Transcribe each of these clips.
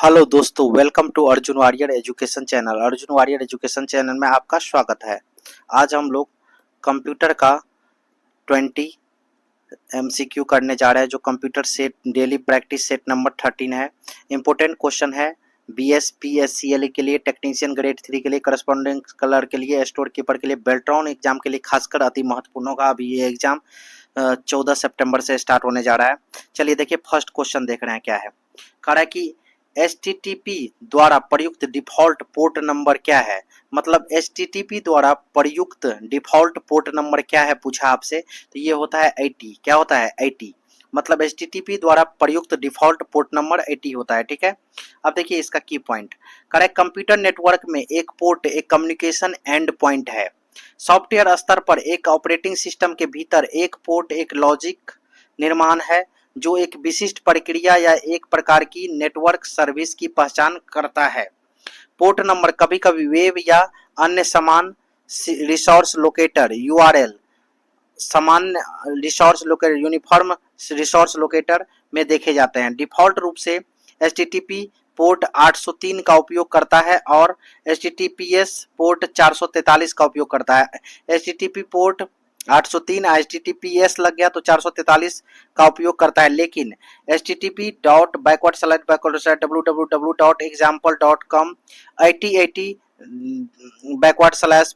Hello दोस्तों, welcome to Arjun warrior education channel. Arjun warrior education channel में आपका स्वागत है। आज हम लोग कंप्यूटर का 20 एमसीक्यू करने जा रहे हैं, जो computer set daily practice set number 13 है। इंपॉर्टेंट क्वेश्चन है BSPSCL के लिए, टेक्नीशियन ग्रेड 3 के लिए, करस्पॉन्डिंग कलर के लिए, स्टोर कीपर के लिए, बेल्ट्रॉन एग्जाम के लिए खासकर अति महत्वपूर्ण होगा। अभी ये एग्जाम 14 सितंबर से स्टार्ट होने जा रहा है। चलिए देखिए, फर्स्ट क्वेश्चन देख रहे हैं क्या है। कह रहा है कि HTTP द्वारा प्रयुक्त डिफॉल्ट पोर्ट नंबर क्या है। मतलब HTTP द्वारा प्रयुक्त डिफॉल्ट पोर्ट नंबर क्या है पूछा आपसे, तो ये होता है 80। क्या होता है? 80। मतलब HTTP द्वारा प्रयुक्त डिफॉल्ट पोर्ट नंबर 80 होता है। ठीक है, अब देखिए इसका की पॉइंट। करेक्ट, कंप्यूटर नेटवर्क में एक पोर्ट एक कम्युनिकेशन एंड पॉइंट है। सॉफ्टवेयर स्तर पर एक ऑपरेटिंग सिस्टम के भीतर एक पोर्ट एक लॉजिक निर्माण है जो एक विशिष्ट प्रक्रिया या एक प्रकार की नेटवर्क सर्विस की पहचान करता है। पोर्ट नंबर कभी कभी वेब या अन्य समान रिसोर्स लोकेटर URL, सामान्य resource locator, uniform resource locator में देखे जाते हैं। डिफॉल्ट रूप से HTTP पोर्ट 803 का उपयोग करता है और HTTPS पोर्ट 443 का उपयोग करता है। HTTP पोर्ट 803 HTTPS लग गया तो 443 का उपयोग करता है, लेकिन http://www.example.com 8080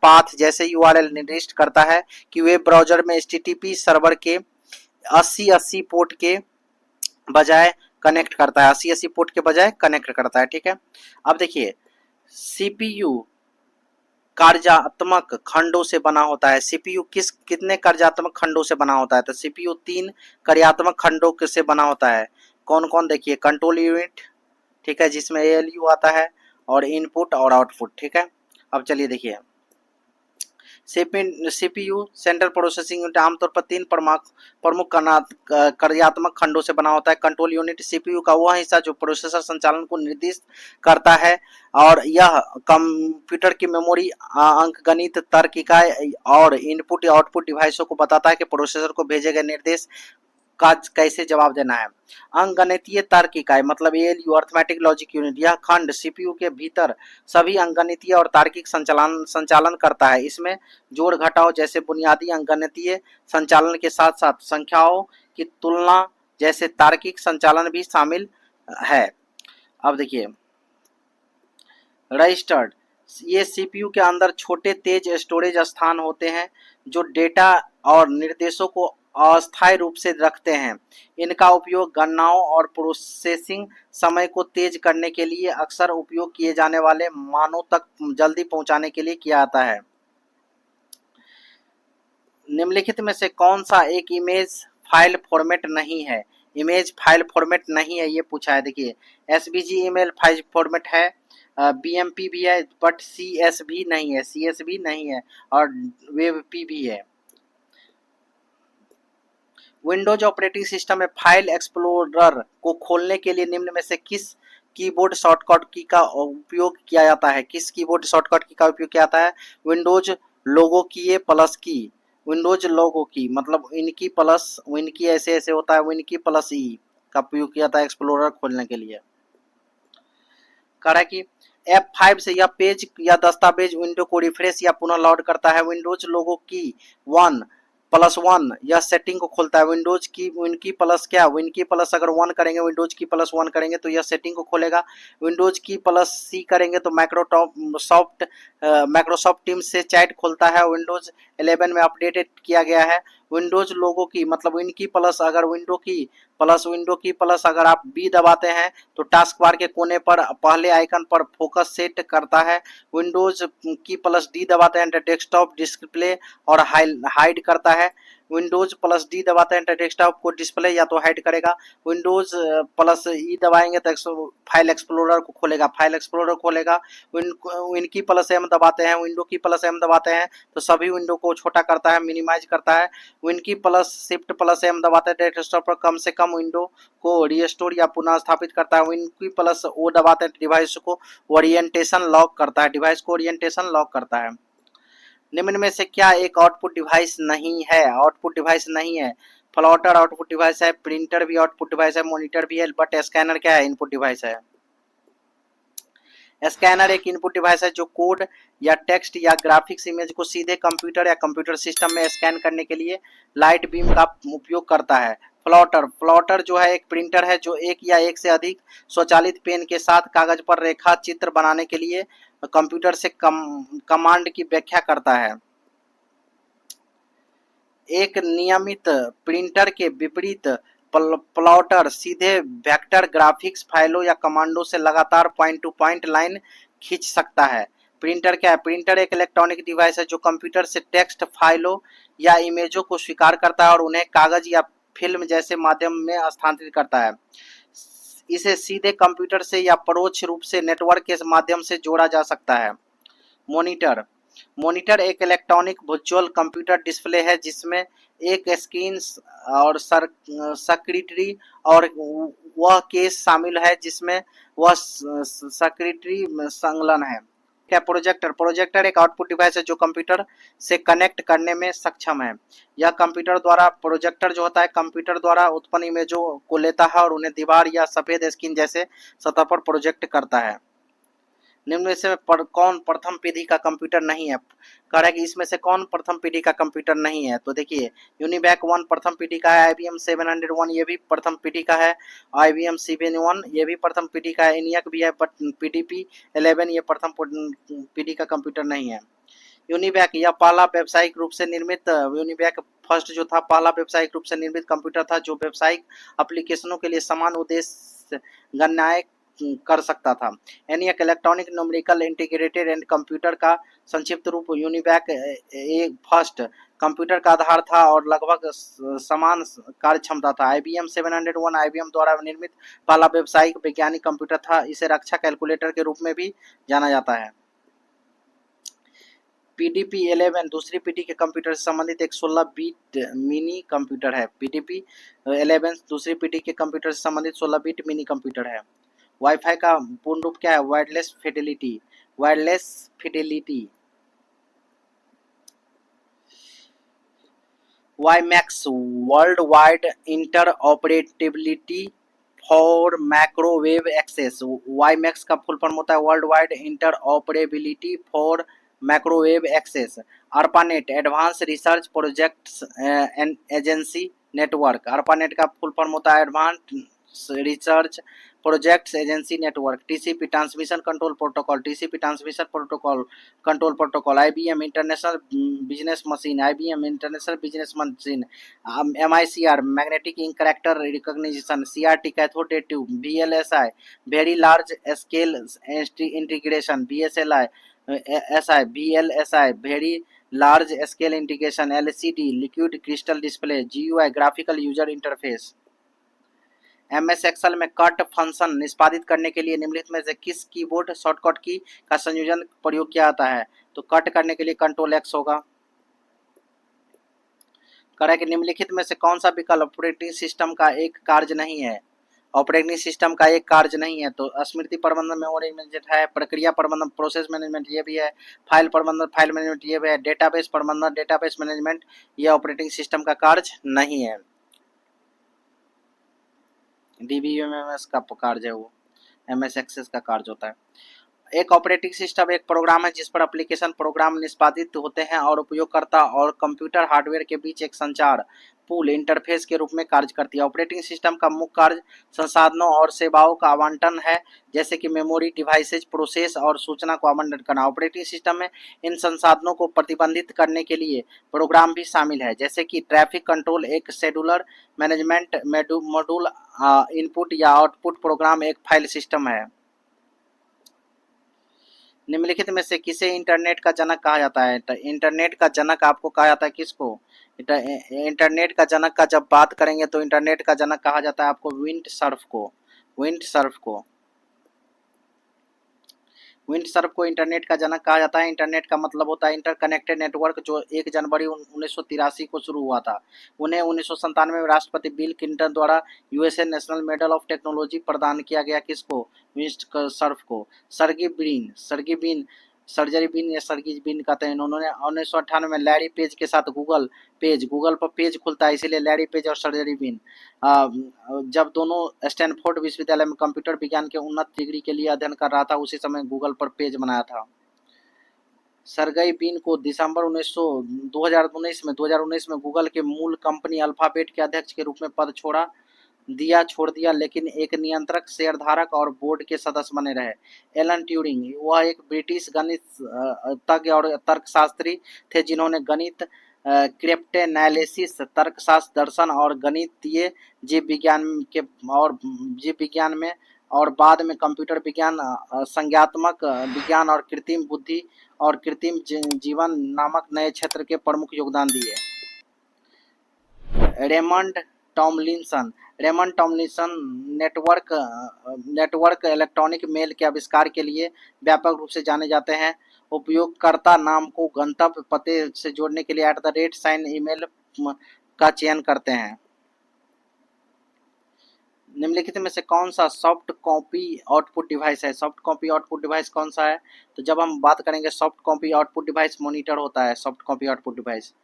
/path जैसे URL निर्दिष्ट करता है कि वेब ब्राउजर में HTTP सर्वर के 8080 पोर्ट के बजाय कनेक्ट करता है। 8080 पोर्ट के बजाय कनेक्ट करता है। ठीक है, अब देखिए CPU कार्यात्मक खंडों से बना होता है। CPU कितने कार्यात्मक खंडों से बना होता है? तो CPU 3 कार्यात्मक खंडों से बना होता है। कौन कौन? देखिए, कंट्रोल यूनिट, ठीक है, जिसमें ALU आता है, और इनपुट और आउटपुट। ठीक है, अब चलिए देखिए, CPU सेंट्रल प्रोसेसिंग यूनिट आमतौर पर 3 प्रमुख कार्यात्मक खंडों से बना होता है। कंट्रोल यूनिट CPU का वह हिस्सा जो प्रोसेसर संचालन को निर्दिष्ट करता है, और यह कंप्यूटर की मेमोरी, अंकगणित, तर्क इकाई और इनपुट या आउटपुट डिवाइसों को बताता है कि प्रोसेसर को भेजे गए निर्देश का कैसे जवाब देना है। अंकगणितीय तर्क इकाई मतलब ALU, अर्थमेटिक लॉजिक यूनिट, यह खंड CPU के भीतर सभी अंकगणितीय और तार्किक संचालन करता है। इसमें जोड़ घटाव जैसे बुनियादी अंकगणितीय संचालन के साथ साथ संख्याओं की तुलना जैसे तार्किक संचालन भी शामिल है। अब देखिए, रजिस्टर्ड, ये CPU के अंदर छोटे तेज स्टोरेज स्थान होते हैं जो डेटा और निर्देशों को अस्थायी रूप से रखते हैं। इनका उपयोग गणनाओं और प्रोसेसिंग समय को तेज करने के लिए अक्सर उपयोग किए जाने वाले मानों तक जल्दी पहुंचाने के लिए किया जाता है। निम्नलिखित में से कौन सा एक इमेज फाइल फॉर्मेट नहीं है? इमेज फाइल फॉर्मेट नहीं है, ये पूछा है। देखिए, SVG इमेज फाइल फॉर्मेट है, BMP भी है, बट CSV नहीं है, CSV नहीं है, और WebP भी है। विंडोज ऑपरेटिंग सिस्टम में फाइल एक्सप्लोरर को खोलने के लिए निम्न में से किस कीबोर्ड शॉर्टकट की का उपयोग किया जाता है? किस कीबोर्ड शॉर्टकट की का उपयोग किया जाता है? विंडोज लोगो की प्लस की, विंडोज लोगो की मतलब इनकी प्लस विनकी, ऐसे ऐसे होता है, विनकी प्लस ई का उपयोग किया जाता है एक्सप्लोरर खोलने के लिए। कह रहा है कि F5 से यह पेज या दस्तावेज विंडो को रिफ्रेश या पुनः लोड करता है। विंडोज लोगो की 1+1 यह सेटिंग को खोलता है। विंडोज की विनकी प्लस क्या, विनकी प्लस अगर 1 करेंगे, विंडोज की प्लस 1 करेंगे तो यह सेटिंग को खोलेगा। विंडोज की प्लस C करेंगे तो माइक्रोसॉफ्ट टीम्स से चैट खोलता है। विंडोज 11 में अपडेटेड किया गया है। विंडोज लोगो की मतलब विनकी प्लस, अगर विंडो की प्लस अगर आप B दबाते हैं तो टास्क बार के कोने पर पहले आइकन पर फोकस सेट करता है। विंडोज की प्लस D दबाते हैं तो डेस्कटॉप डिस्प्ले और हाइड करता है। विंडोज प्लस D दबाते हैं तो डेस्कटॉप को डिस्प्ले या तो हाइड करेगा। विंडोज प्लस E दबाएंगे तो फाइल एक्सप्लोरर को खोलेगा। विनकी प्लस M दबाते हैं, विंडो की प्लस M दबाते हैं तो सभी विंडो को छोटा करता है, मिनिमाइज करता है। विनकी प्लस शिफ्ट प्लस M दबाते हैं डेस्कटॉप पर कम से कम विंडो को रिस्टोर या पुनः स्थापित करता है। विनकी प्लस O दबाते हैं डिवाइस को ओरिएंटेशन लॉक करता है। निम्न में से क्या एक आउटपुट डिवाइस नहीं है? आउटपुट डिवाइस नहीं है। प्लॉटर आउटपुट डिवाइस है, प्रिंटर भी आउटपुट डिवाइस है, मॉनिटर भी है, बट स्कैनर क्या है? इनपुट डिवाइस है। स्कैनर एक इनपुट डिवाइस है जो कोड या टेक्स्ट या ग्राफिक्स इमेज को सीधे कंप्यूटर या कंप्यूटर सिस्टम में स्कैन करने के लिए लाइट बीम का उपयोग करता है। प्लॉटर जो है एक प्रिंटर है जो एक या एक से अधिक स्वचालित पेन के साथ कागज पर रेखा चित्र बनाने के लिए कंप्यूटर से कमांड की व्याख्या करता है। एक नियमित प्रिंटर के विपरीत प्लॉटर सीधे वेक्टर ग्राफिक्स फाइलों या कमांडों से लगातार पॉइंट टू पॉइंट लाइन खींच सकता है। प्रिंटर क्या है? प्रिंटर एक इलेक्ट्रॉनिक डिवाइस है जो कंप्यूटर से टेक्स्ट फाइलों या इमेजों को स्वीकार करता है और उन्हें कागज या फिल्म जैसे माध्यम में स्थानांतरित करता है। इसे सीधे कंप्यूटर से या परोक्ष रूप से नेटवर्क के माध्यम से जोड़ा जा सकता है। मॉनिटर मॉनिटर एक इलेक्ट्रॉनिक वर्चुअल कंप्यूटर डिस्प्ले है जिसमें एक स्क्रीन और सर्किटरी और वह केस शामिल है जिसमें वह सर्किटरी संलग्न है। क्या प्रोजेक्टर एक आउटपुट डिवाइस है जो कंप्यूटर से कनेक्ट करने में सक्षम है। यह प्रोजेक्टर जो होता है कंप्यूटर द्वारा उत्पन्न इमेजों को लेता है और उन्हें दीवार या सफेद स्क्रीन जैसे सतह पर प्रोजेक्ट करता है। निम्न में से कौन प्रथम पीढ़ी का कंप्यूटर नहीं है? कह रहा है कि इसमें से कौन प्रथम पीढ़ी का कंप्यूटर नहीं है। तो देखिए यूनिवैक 1 प्रथम पीढ़ी का है, IBM 701 ये भी प्रथम पीढ़ी का है, IBM CPN1 ये भी प्रथम पीढ़ी का है, ENIAC भी है, बट PDP 11 ये प्रथम पीढ़ी का कंप्यूटर नहीं है। यूनिवैक यह पहला व्यावसायिक रूप से निर्मित यूनिवैक फर्स्ट जो था पहला व्यावसायिक रूप से निर्मित कंप्यूटर था जो व्यावसायिक एप्लीकेशनों के लिए समान उद्देश्य गणनाएं कर सकता था। ENIAC electronic numerical integrated and computer का संक्षिप्त रूप यूनिवैक एक फर्स्ट कंप्यूटर का आधार था और लगभग समान कार्य क्षमता था। IBM 701 IBM द्वारा निर्मित पहला व्यावसायिक वैज्ञानिक कंप्यूटर था। इसे रक्षा कैलकुलेटर के रूप में भी जाना जाता है। PDP 11 दूसरी पीढ़ी के कंप्यूटर से संबंधित एक 16 बिट मिनी कंप्यूटर है। PDP 11 दूसरी पीढ़ी के कंप्यूटर से संबंधित 16 बिट मिनी कंप्यूटर है। वाईफाई का पूर्ण रूप क्या है? Wireless fidelity. WiMAX world wide interoperability for microwave access. WiMAX का फुल फॉर्म होता है world wide interoperability for microwave access. ARPANET advance research projects agency network. ARPANET का फुल फॉर्म होता है advance research projects agency network. TCP transmission control protocol. TCP transmission control protocol. IBM international business machine. IBM international business machine. MICR magnetic ink character recognition. CRT cathode ray tube. VLSI very large scale integration. VLSI very large scale integration. LCD liquid crystal display. GUI graphical user interface. MS Excel में cut function निष्पादित करने के लिए निम्नलिखित में से किस keyboard shortcut की का संयोजन प्रयोग किया जाता है? तो कट करने के लिए कंट्रोल X होगा। करें कि निम्नलिखित में से कौन सा विकल्प ऑपरेटिंग सिस्टम का एक कार्य नहीं है? ऑपरेटिंग सिस्टम का एक कार्य नहीं है। तो स्मृति प्रबंधन मेमोरी मैनेजमेंट है, प्रक्रिया प्रबंधन प्रोसेस मैनेजमेंट ये भी है, फाइल प्रबंधन फाइल मैनेजमेंट ये भी है, डेटाबेस प्रबंधन डेटाबेस मैनेजमेंट ये ऑपरेटिंग सिस्टम का कार्य नहीं है। DBMS का कार्य है वो, MS एक्सेस का कार्य होता है। एक ऑपरेटिंग सिस्टम एक प्रोग्राम है जिस पर एप्लीकेशन प्रोग्राम निष्पादित होते हैं और उपयोगकर्ता और कंप्यूटर हार्डवेयर के बीच एक संचार पूल इंटरफेस के रूप में कार्य करती है। ऑपरेटिंग सिस्टम का मुख्य कार्य संसाधनों और सेवाओं का आवंटन है, जैसे कि मेमोरी, डिवाइसेज, प्रोसेस और सूचना को आवंटन करना। ऑपरेटिंग सिस्टम में इन संसाधनों को प्रतिबंधित करने के लिए प्रोग्राम भी शामिल है, जैसे कि ट्रैफिक कंट्रोल एक शेड्यूलर, मैनेजमेंट मॉड्यूल, इनपुट या आउटपुट प्रोग्राम एक फाइल सिस्टम है। निम्नलिखित में से किसे इंटरनेट का जनक कहा जाता है? इंटरनेट का जनक आपको कहा जाता है किसको? इंटरनेट का जनक का जब बात करेंगे तो इंटरनेट का जनक कहा जाता है आपको विंडसर्फ को इंटरनेट का जनक कहा जाता है। इंटरनेट का मतलब होता है इंटरकनेक्टेड नेटवर्क, जो 1 जनवरी 1983 को शुरू हुआ था। उन्हें 1997 में राष्ट्रपति बिल क्लिंटन द्वारा USA national medal of technology प्रदान किया गया। किसको? विंडसर्फ को। सर्गी ब्रिन सर्जरी बिन या सर्गी बिन कहते हैं। इन्होंने 1998 में लैरी पेज के साथ गूगल पर पेज खुलता है, इसीलिए लैरी पेज और सर्जरी बिन जब दोनों स्टैनफोर्ड विश्वविद्यालय में कंप्यूटर विज्ञान के उन्नत डिग्री के लिए अध्ययन कर रहा था, उसी समय गूगल पर पेज बनाया था। सर्गेई बिन को दिसंबर 2019 में गूगल के मूल कंपनी अल्फाबेट के अध्यक्ष के रूप में पद छोड़ दिया, लेकिन एक नियंत्रक, शेयरधारक और बोर्ड के सदस्य बने रहे। एलन ट्यूरिंग, वह एक ब्रिटिश गणित तज्ञ और तर्कशास्त्री थे, जिन्होंने गणित, क्रिप्टोनालिसिस, तर्कशास्त्र, दर्शन और गणितीय जीव विज्ञान में और बाद में कंप्यूटर विज्ञान, संज्ञानात्मक विज्ञान और कृत्रिम बुद्धि और कृत्रिम जीवन नामक नए क्षेत्र के प्रमुख योगदान दिए। Raymond Tomlinson network electronic mail के आविष्कार के लिए व्यापक रूप से जाने जाते हैं। उपयोगकर्ता नाम को गंतव्य पते से जोड़ने के लिए @ ईमेल का चयन करते हैं। निम्नलिखित में से कौन सा सॉफ्ट कॉपी आउटपुट डिवाइस है? सॉफ्ट कॉपी आउटपुट डिवाइस कौन सा है? तो जब हम बात करेंगे soft copy output device, monitor होता है soft copy output device.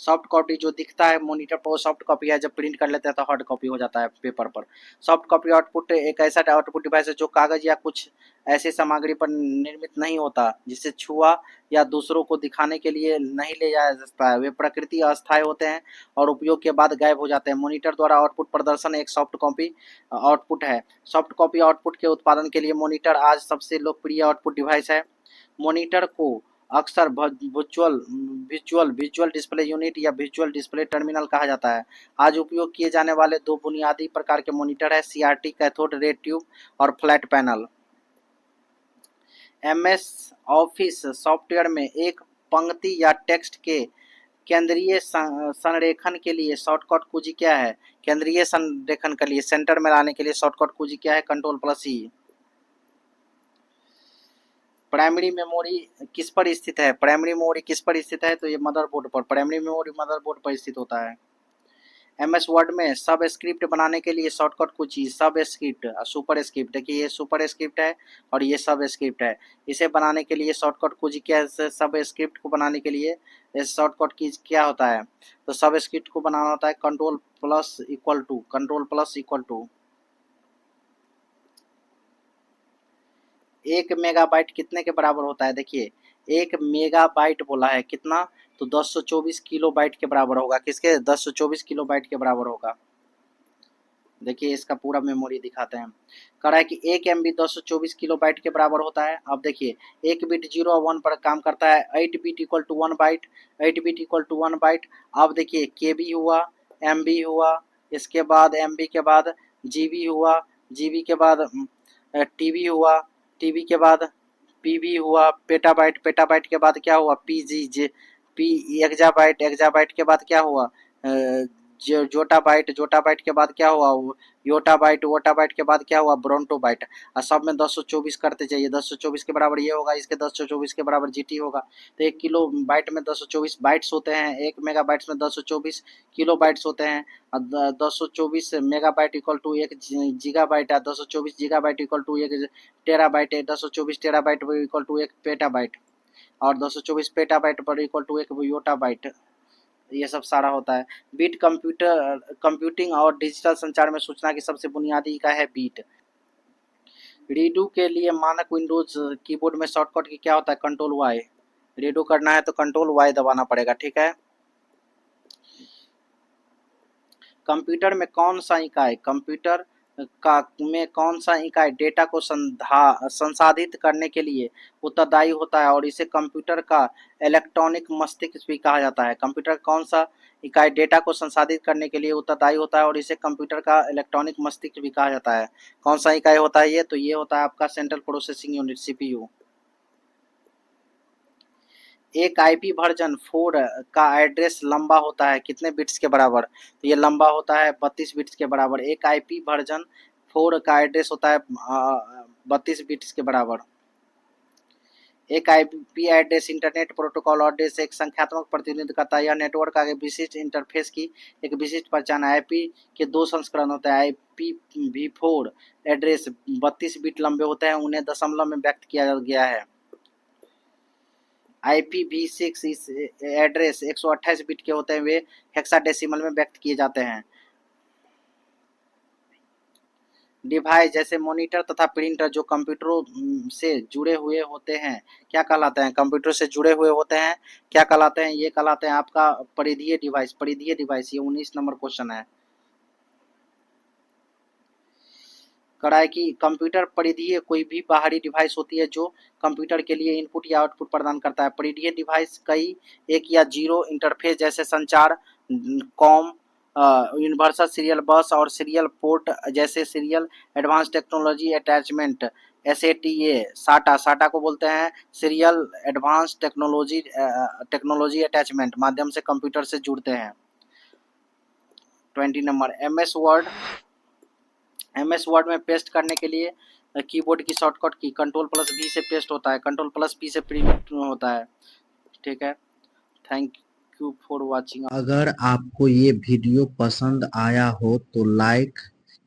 Soft copy जो दिखता है मॉनिटर पर, वो सॉफ्ट कॉपी है, जब प्रिंट कर लेते हैं तो हार्ड कॉपी हो जाता है पेपर पर। सॉफ्ट कॉपी आउटपुट एक ऐसा आउटपुट डिवाइस है जो कागज या कुछ ऐसी सामग्री पर निर्मित नहीं होता, जिसे छुआ या दूसरों को दिखाने के लिए नहीं ले जाया जा सकता है। वे प्रकृति अस्थायी होते हैं और उपयोग के बाद गायब हो जाते हैं। मॉनिटर द्वारा आउटपुट प्रदर्शन एक सॉफ्ट कॉपी आउटपुट है। सॉफ्ट कॉपी आउटपुट के उत्पादन के लिए मॉनिटर आज सबसे लोकप्रिय आउटपुट डिवाइस है। मॉनिटर को अक्सर विजुअल डिस्प्ले यूनिट या विजुअल डिस्प्ले टर्मिनल कहा जाता है। आज उपयोग किए जाने वाले दो बुनियादी प्रकार के मॉनिटर है, CRT कैथोड रे ट्यूब और flat panel. MS office software में एक पंक्ति या टेक्स्ट के केंद्रीय संरेखण के लिए शॉर्टकट कुंजी क्या है? केंद्रीय संरेखण के लिए, सेंटर में लाने के लिए शॉर्टकट कुंजी क्या है? Ctrl+E। प्राइमरी मेमोरी किस पर स्थित है? प्राइमरी मेमोरी किस पर स्थित है? तो ये मदरबोर्ड पर, प्राइमरी मेमोरी मदरबोर्ड पर स्थित होता है। MS वर्ड में सब स्क्रिप्ट बनाने के लिए शॉर्टकट कुंजी सब स्क्रिप्ट, सुपर स्क्रिप्ट। देखिए ये सुपर स्क्रिप्ट है और ये सब स्क्रिप्ट है। इसे बनाने के लिए शॉर्टकट कुंजी क्या है? सब स्क्रिप्ट को बनाने के लिए शॉर्टकट की क्या होता है? तो सब स्क्रिप्ट को बनाना होता है Ctrl+= 1 मेगाबाइट कितने के बराबर होता है? देखिए 1 मेगाबाइट बोला है, कितना? तो 1024 किलोबाइट के बराबर होगा। किसके? 1024 किलोबाइट के बराबर होगा। देखिए इसका पूरा मेमोरी दिखाते हैं। कह रहा है कि 1 MB 1024 किलोबाइट के बराबर होता है। अब देखिए 1 बिट 0 और 1 पर काम करता है। 8 bit equal to 1 byte, 8 bit equal to 1 byte. अब देखिए KB हुआ, MB हुआ, इसके बाद MB के बाद GB हुआ, GB के बाद TB हुआ, TB के बाद PB हुआ, पेटाबाइट, पेटाबाइट के बाद क्या हुआ? PG, एक्जाबाइट, एक्जाबाइट के बाद क्या हुआ? जोटाबाइट, जोटाबाइट के बाद क्या हुआ? योटाबाइट, वोटाबाइट के बाद क्या हुआ? ब्रोंटोबाइट। और सब में 1024 करते जाइए। 1024 के बराबर ये होगा, इसके 1024 के बराबर GT होगा। तो 1 किलो बाइट में 1024 बाइट्स होते हैं, 1 मेगाबाइट्स में 1024 किलो बाइट्स होते हैं। 1024 मेगाबाइट इक्वल टू 1 गीगाबाइट है। 1024 गीगाबाइट इक्वल टू 1 टेराबाइट है। 1024 टेराबाइट इक्वल टू 1 पेटाबाइट और 224 पेटाबाइट पर इक्वल टू 1 योटाबाइट। ये सब सारा होता है। बीट कंप्यूटिंग और डिजिटल संचार में सूचना की सबसे बुनियादी इकाई है बीट। रीडू के लिए मानक विंडोज कीबोर्ड में शॉर्टकट की क्या होता है? Ctrl+Y। रीडू करना है तो Ctrl+Y दबाना पड़ेगा, ठीक है। कंप्यूटर में कौन सा इकाई डेटा को संसाधित करने के लिए उत्तरदायी होता है और इसे कंप्यूटर का इलेक्ट्रॉनिक मस्तिष्क भी कहा जाता है? कंप्यूटर कौन सा इकाई डेटा को संसाधित करने के लिए उत्तरदायी होता है और इसे कंप्यूटर का इलेक्ट्रॉनिक मस्तिष्क भी कहा जाता है? कौन सा इकाई होता है ये? तो ये होता है आपका सेंट्रल प्रोसेसिंग यूनिट, CPU। एक IP वर्जन 4 का एड्रेस लंबा होता है कितने बिट्स के बराबर? तो ये लंबा होता है 32 बिट्स के बराबर। एक IP वर्जन 4 का एड्रेस होता है 32 बिट्स के बराबर। एक IP address internet protocol address एक संख्यात्मक प्रतिनिधित्व करता है। यह नेटवर्क का एक विशिष्ट इंटरफेस की एक विशिष्ट पहचान है। आईपी के दो संस्करण होते हैं। IPv4 एड्रेस 32 बिट लंबे होते हैं, उन्हें दशमलव में व्यक्त किया गया है। IPv6 इस एड्रेस 128 बिट के होते हैं, वे हेक्साडेसिमल में व्यक्त किए जाते हैं। डिवाइस जैसे मॉनिटर तथा प्रिंटर जो कंप्यूटरों से जुड़े हुए होते हैं क्या कहलाते हैं? कंप्यूटर से जुड़े हुए होते हैं क्या कहलाते हैं? ये कहलाते हैं आपका परिधीय डिवाइस। परिधीय डिवाइस, ये 19 नंबर क्वेश्चन है। कड़ाई की कंप्यूटर परिधीय कोई भी बाहरी डिवाइस होती है जो कंप्यूटर के लिए इनपुट या आउटपुट प्रदान करता है। परिधीय डिवाइस कई एक या जीरो इंटरफेस जैसे संचार, कॉम, यूनिवर्सल सीरियल बस और सीरियल पोर्ट जैसे serial advance technology attachment SATA साटा साटा को बोलते हैं सीरियल एडवांस टेक्नोलॉजी अटैचमेंट माध्यम से कंप्यूटर से जुड़ते हैं। 20 नंबर MS वर्ड में पेस्ट करने के लिए कीबोर्ड की शॉर्टकट की Ctrl+V से पेस्ट होता है, Ctrl+P से प्रिंट होता है। ठीक है, थैंक यू फॉर वॉचिंग। अगर आपको ये वीडियो पसंद आया हो तो लाइक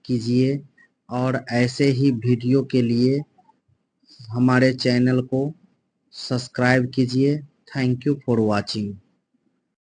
कीजिए और ऐसे ही वीडियो के लिए हमारे चैनल को सब्सक्राइब कीजिए। Thank you for watching.